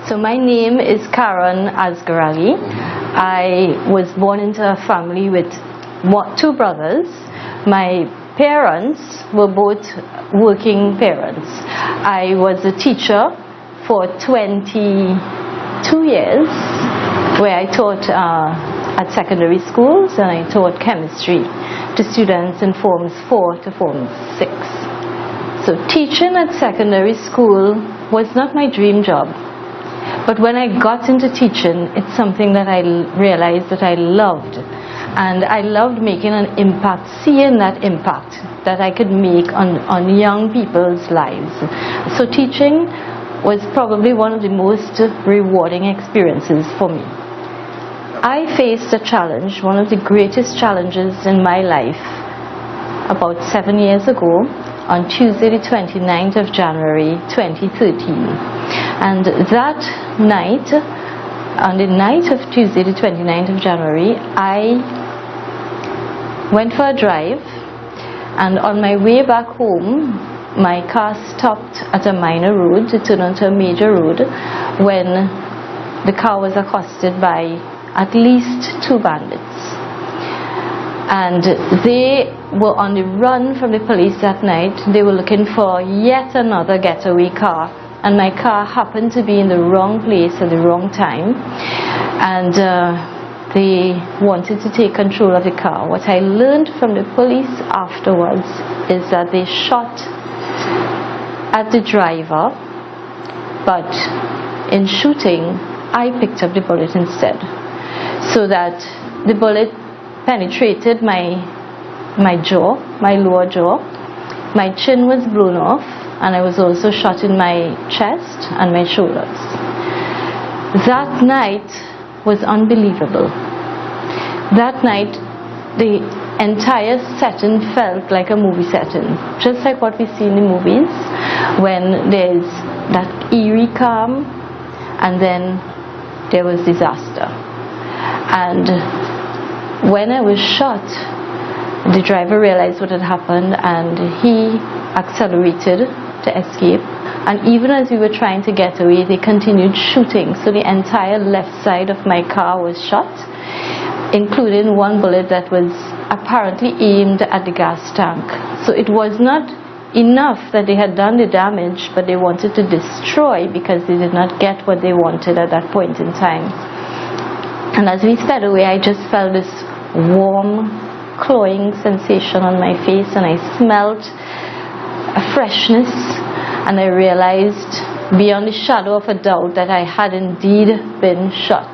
So my name is Caron Asgarali. I was born into a family with two brothers. My parents were both working parents. I was a teacher for 22 years, where I taught at secondary schools, and I taught chemistry to students in forms 4 to form 6. So teaching at secondary school was not my dream job. But when I got into teaching, it's something that I realized that I loved. And I loved making an impact, seeing that impact that I could make on young people's lives. So teaching was probably one of the most rewarding experiences for me. I faced a challenge, one of the greatest challenges in my life, about 7 years ago, on Tuesday the 29th of January 2013. And that night, on the night of Tuesday the 29th of January, I went for a drive, and on my way back home, my car stopped at a minor road to turn onto a major road when the car was accosted by at least 2 bandits. And they were on the run from the police that night. They were looking for yet another getaway car, and my car happened to be in the wrong place at the wrong time, and they wanted to take control of the car. What I learned from the police afterwards is that they shot at the driver, but in shooting, I picked up the bullet instead, so that the bullet penetrated my jaw, my lower jaw. My chin was blown off, and I was also shot in my chest and my shoulders. That night was unbelievable. That night, the entire setting felt like a movie setting, just like what we see in the movies, when there's that eerie calm, and then there was disaster. And when I was shot, the driver realized what had happened, and he accelerated to escape. And even as we were trying to get away, they continued shooting. So the entire left side of my car was shot, including one bullet that was apparently aimed at the gas tank. So it was not enough that they had done the damage, but they wanted to destroy because they did not get what they wanted at that point in time. And as we sped away, I just felt this warm, cloying sensation on my face, and I smelled a freshness, and I realized beyond the shadow of a doubt that I had indeed been shot.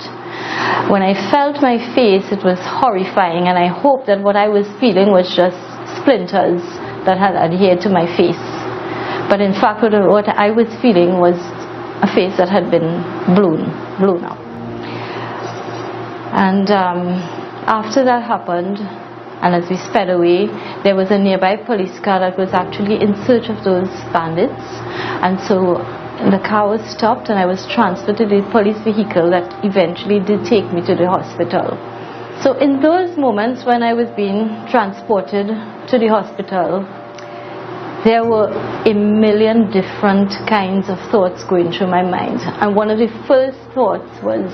When I felt my face, it was horrifying, and I hoped that what I was feeling was just splinters that had adhered to my face. But in fact, what I was feeling was a face that had been blown up. And after that happened, and as we sped away, there was a nearby police car that was actually in search of those bandits. And so the car was stopped, and I was transferred to the police vehicle that eventually did take me to the hospital. So in those moments when I was being transported to the hospital, there were a million different kinds of thoughts going through my mind. And one of the first thoughts was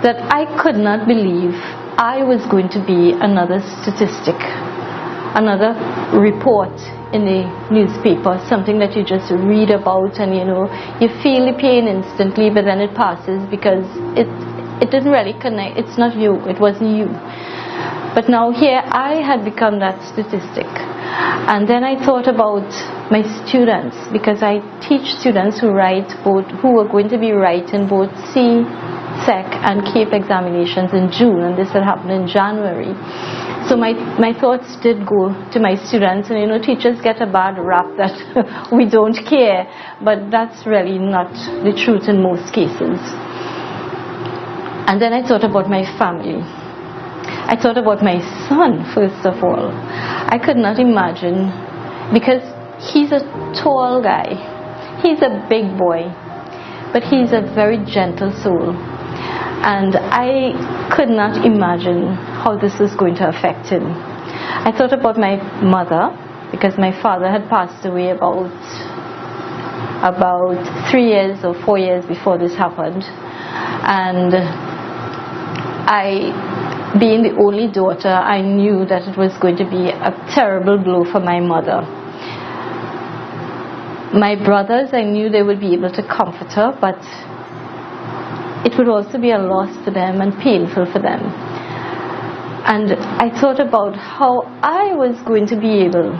that I could not believe I was going to be another statistic, another report in the newspaper, something that you just read about, and you feel the pain instantly, but then it passes because it doesn't really connect. It's not you, it wasn't you. But now here I had become that statistic. And then I thought about my students, because I teach students who are going to be writing both C, SEC and CAPE examinations in June, and this had happened in January. So my thoughts did go to my students, and teachers get a bad rap that we don't care, but that's really not the truth in most cases. And then I thought about my family. I thought about my son, first of all. I could not imagine, because he's a tall guy, he's a big boy, but he's a very gentle soul. And I could not imagine how this was going to affect him. I thought about my mother, because my father had passed away about about 3 years or 4 years before this happened. And I, being the only daughter, I knew that it was going to be a terrible blow for my mother. My brothers, I knew they would be able to comfort her, but it would also be a loss to them and painful for them. And I thought about how I was going to be able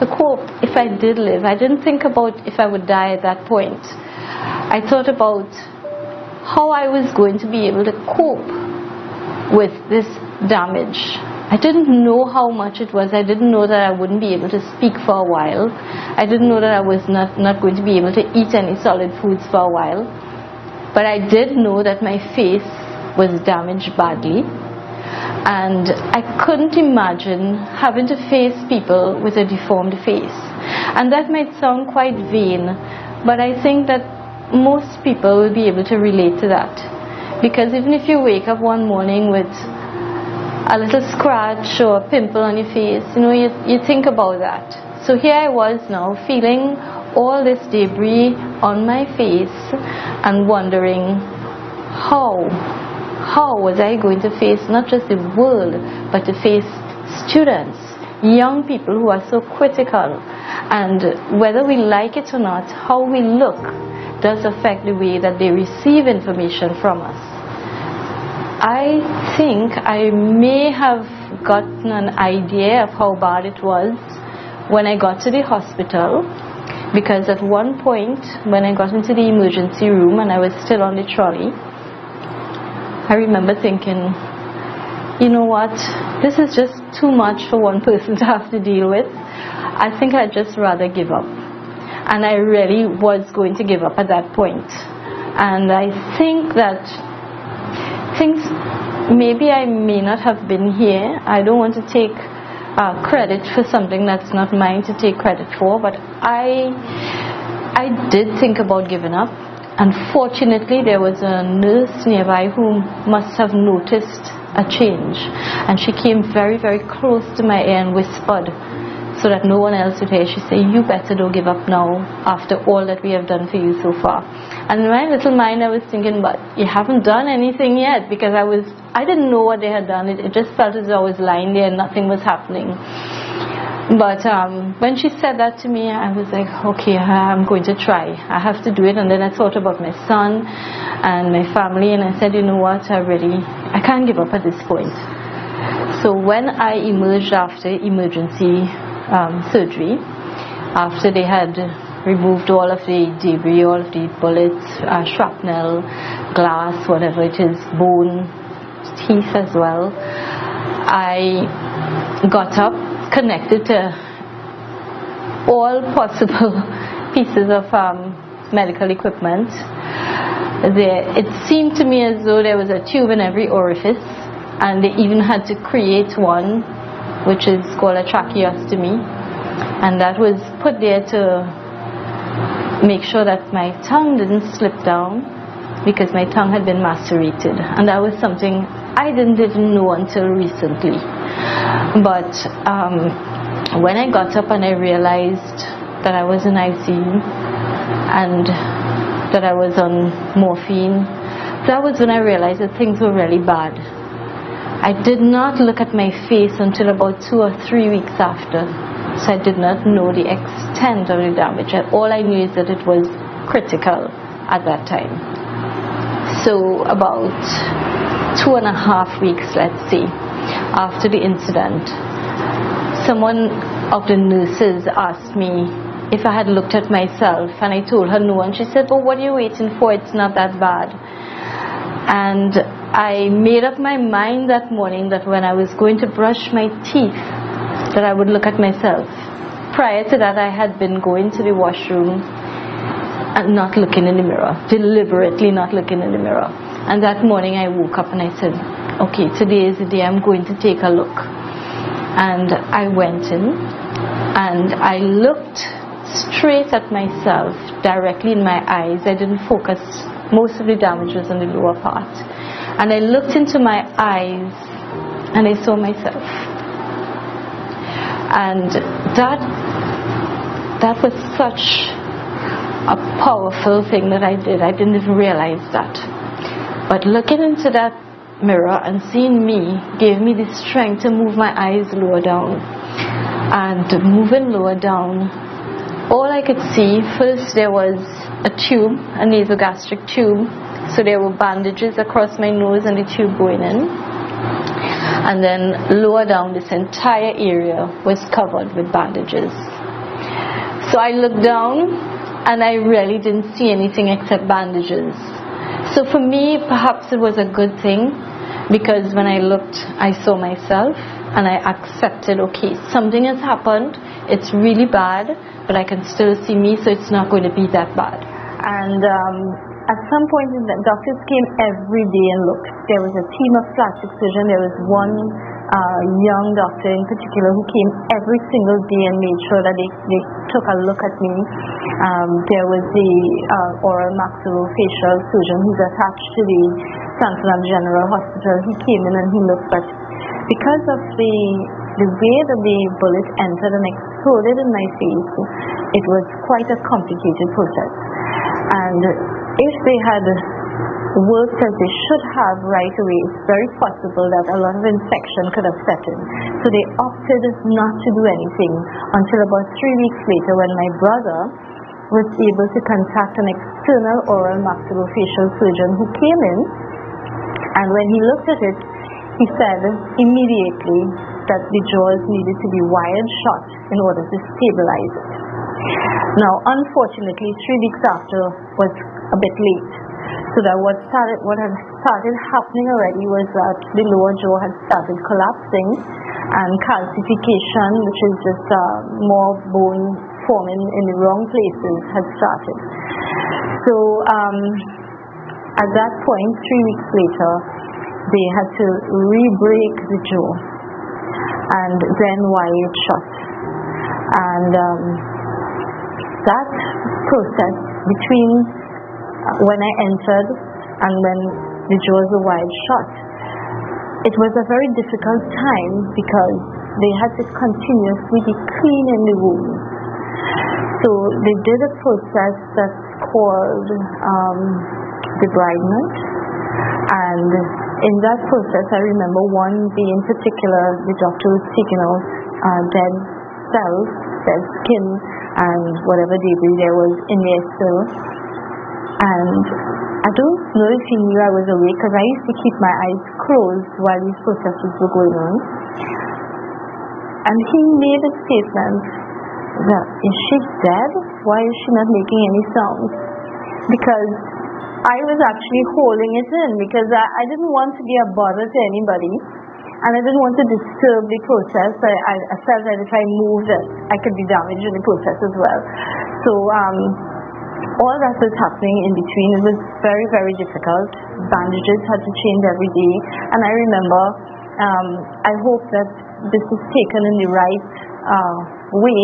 to cope if I did live. I didn't think about if I would die at that point. I thought about how I was going to be able to cope with this damage. I didn't know how much it was. I didn't know that I wouldn't be able to speak for a while. I didn't know that I was not going to be able to eat any solid foods for a while. But I did know that my face was damaged badly. And I couldn't imagine having to face people with a deformed face. And that might sound quite vain, but I think that most people will be able to relate to that. Because even if you wake up one morning with a little scratch or a pimple on your face, you think about that. So here I was now feeling all this debris on my face and wondering how was I going to face not just the world, but to face students, young people who are so critical. And whether we like it or not, how we look does affect the way that they receive information from us. I think I may have gotten an idea of how bad it was when I got to the hospital, because at one point when I got into the emergency room and I was still on the trolley, I remember thinking, you know what, this is just too much for one person to have to deal with. I think I'd just rather give up. And I really was going to give up at that point. And I think that things, maybe I may not have been here. I don't want to take credit for something that's not mine to take credit for, but I did think about giving up. Unfortunately, there was a nurse nearby who must have noticed a change, and she came very, very close to my ear and whispered so that no one else would hear. She said, "You better don't give up now after all that we have done for you so far." And in my little mind I was thinking, but you haven't done anything yet, because I didn't know what they had done. It just felt as though I was lying there and nothing was happening. But when she said that to me, I was like, okay, I'm going to try. I have to do it. And then I thought about my son and my family, and I said, you know what, I can't give up at this point. So when I emerged after emergency surgery, after they had removed all of the debris, all of the bullets, shrapnel, glass, whatever it is, bone, teeth as well, I got up, connected to all possible pieces of medical equipment. It seemed to me as though there was a tube in every orifice, and they even had to create one which is called a tracheostomy, and that was put there to make sure that my tongue didn't slip down, because my tongue had been macerated, and that was something I didn't even know until recently. But when I got up and I realized that I was in ICU and that I was on morphine, that was when I realized that things were really bad. I did not look at my face until about 2 or 3 weeks after, so I did not know the extent of the damage. All I knew is that it was critical at that time. So about 2.5 weeks, let's say, after the incident, someone of the nurses asked me if I had looked at myself, and I told her no, and she said, "But what are you waiting for? It's not that bad." And I made up my mind that morning that when I was going to brush my teeth, that I would look at myself. Prior to that, I had been going to the washroom and not looking in the mirror, deliberately not looking in the mirror. And that morning I woke up and I said, okay, today is the day I'm going to take a look. And I went in and I looked straight at myself, directly in my eyes. I didn't focus. Most of the damage was on the lower part. And I looked into my eyes and I saw myself. And that was such a powerful thing that I did. I didn't even realize that. But looking into that mirror and seeing me gave me the strength to move my eyes lower down. And moving lower down, all I could see, first there was a tube, a nasogastric tube. So there were bandages across my nose and the tube going in. And then lower down, this entire area was covered with bandages. So I looked down and I really didn't see anything except bandages. So for me, perhaps it was a good thing, because when I looked, I saw myself and I accepted, okay, something has happened, it's really bad, but I can still see me, so it's not going to be that bad. And at some point, the doctors came every day and looked. There was a team of plastic surgeons. There was one young doctor in particular who came every single day and made sure that they took a look at me. There was the oral maxillofacial surgeon who's attached to the San Fernando General Hospital. He came in and he looked, but because of the way that the bullet entered and exploded in my face, it was quite a complicated process. And if they had worked as they should have right away, it's very possible that a lot of infection could have set in. So they opted not to do anything until about 3 weeks later, when my brother was able to contact an external oral maxillofacial surgeon who came in, and when he looked at it, he said immediately that the jaws needed to be wired shut in order to stabilize it. Now, unfortunately, 3 weeks after was a bit late. So that what had started happening already was that the lower jaw had started collapsing, and calcification, which is just more bone forming in the wrong places, had started. So at that point, 3 weeks later, they had to re-break the jaw and then wire it shut. And that process between when I entered and when the jaws were wired shut, it was a very difficult time, because they had to continuously be cleaning the wounds. So they did a process that's called debridement, and in that process, I remember one day in particular, the doctor was taking out dead cells, dead skin, and whatever debris there was in there still. And I don't know if he knew I was awake, because I used to keep my eyes closed while these processes were going on. And he made a statement that, is she dead? Why is she not making any sound? Because I was actually holding it in, because I didn't want to be a bother to anybody, and I didn't want to disturb the process. I felt that if I moved, I could be damaged in the process as well. So all that was happening in between. It was very, very difficult. Bandages had to change every day, and I remember, I hope that this is taken in the right way.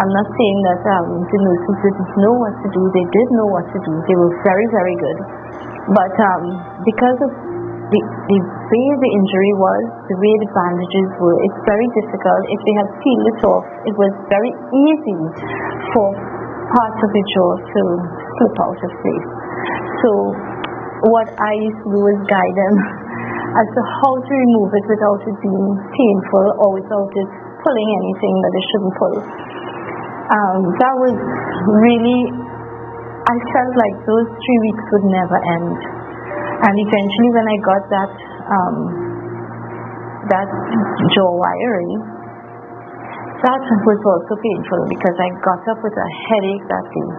I'm not saying that the nurses didn't know what to do. They did know what to do. They were very, very good. But because of the way the injury was, the way the bandages were, it's very difficult. If they had peeled it off, it was very easy for parts of the jaw to slip out of place. So what I used to do was guide them as to how to remove it without it being painful, or without it pulling anything that it shouldn't pull. That was really, I felt like those 3 weeks would never end. And eventually, when I got that jaw wiring, that was also painful, because I got up with a headache that day,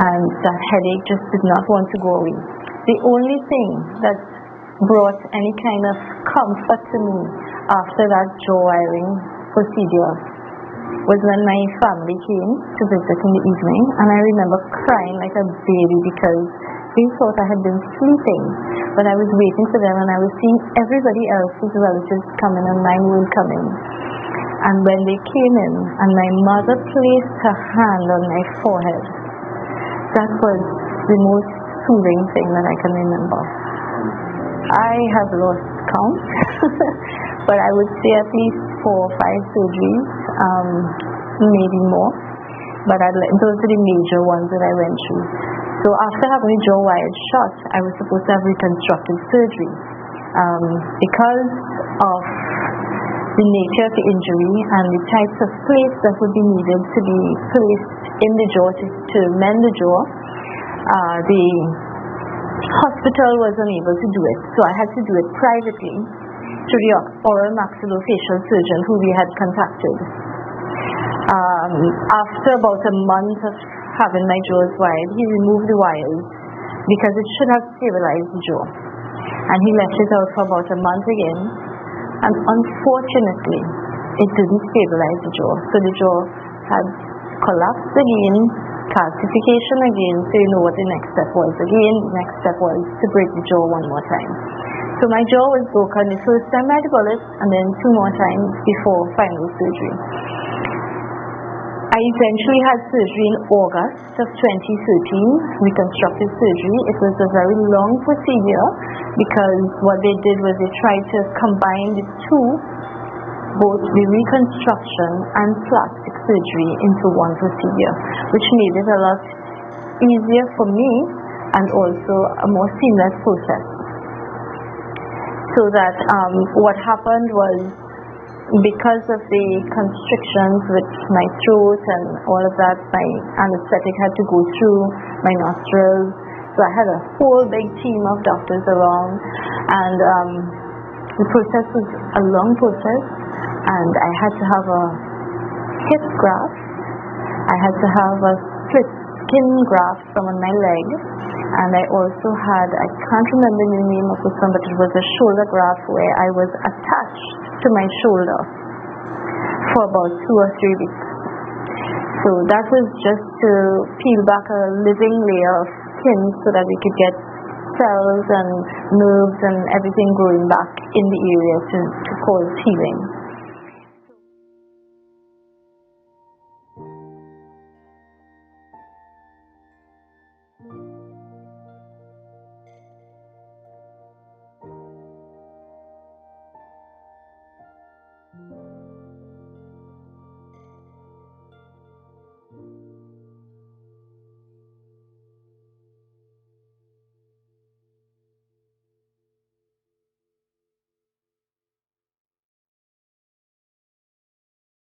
and that headache just did not want to go away. The only thing that brought any kind of comfort to me after that jaw wiring procedure was when my family came to visit in the evening, and I remember crying like a baby, because they thought I had been sleeping, but I was waiting for them, and I was seeing everybody else's relatives coming, and mine weren't coming. And when they came in, and my mother placed her hand on my forehead, that was the most soothing thing that I can remember. I have lost count, but I would say at least 4 or 5 surgeries, maybe more, but those are the major ones that I went through. So after having the jaw wired shut, I was supposed to have reconstructive surgery. Because of the nature of the injury and the types of plates that would be needed to be placed in the jaw to mend the jaw, the hospital was unable to do it. So I had to do it privately through the oral maxillofacial surgeon who we had contacted. After about a month of having my jaws wired, he removed the wires because it should have stabilized the jaw. And he left it out for about a month again. And unfortunately, it didn't stabilize the jaw. So the jaw had collapsed again, calcification again, so you know what the next step was. Again, the next step was to break the jaw one more time. So my jaw was broken the first time by the bullet, and then 2 more times before final surgery. I eventually had surgery in August of 2013, reconstructive surgery. It was a very long procedure because what they did was they tried to combine the two, both the reconstruction and plastic surgery, into one procedure, which made it a lot easier for me and also a more seamless process. So that what happened was, because of the constrictions with my throat and all of that, my anesthetic had to go through my nostrils. So I had a whole big team of doctors around, and the process was a long process, and I had to have a hip graft, I had to have a split skin graft from on my leg, and I also had, I can't remember the name of this one, but it was a shoulder graft where I was attached to my shoulder for about 2 or 3 weeks. So that was just to peel back a living layer of skin so that we could get cells and nerves and everything growing back in the area to cause healing.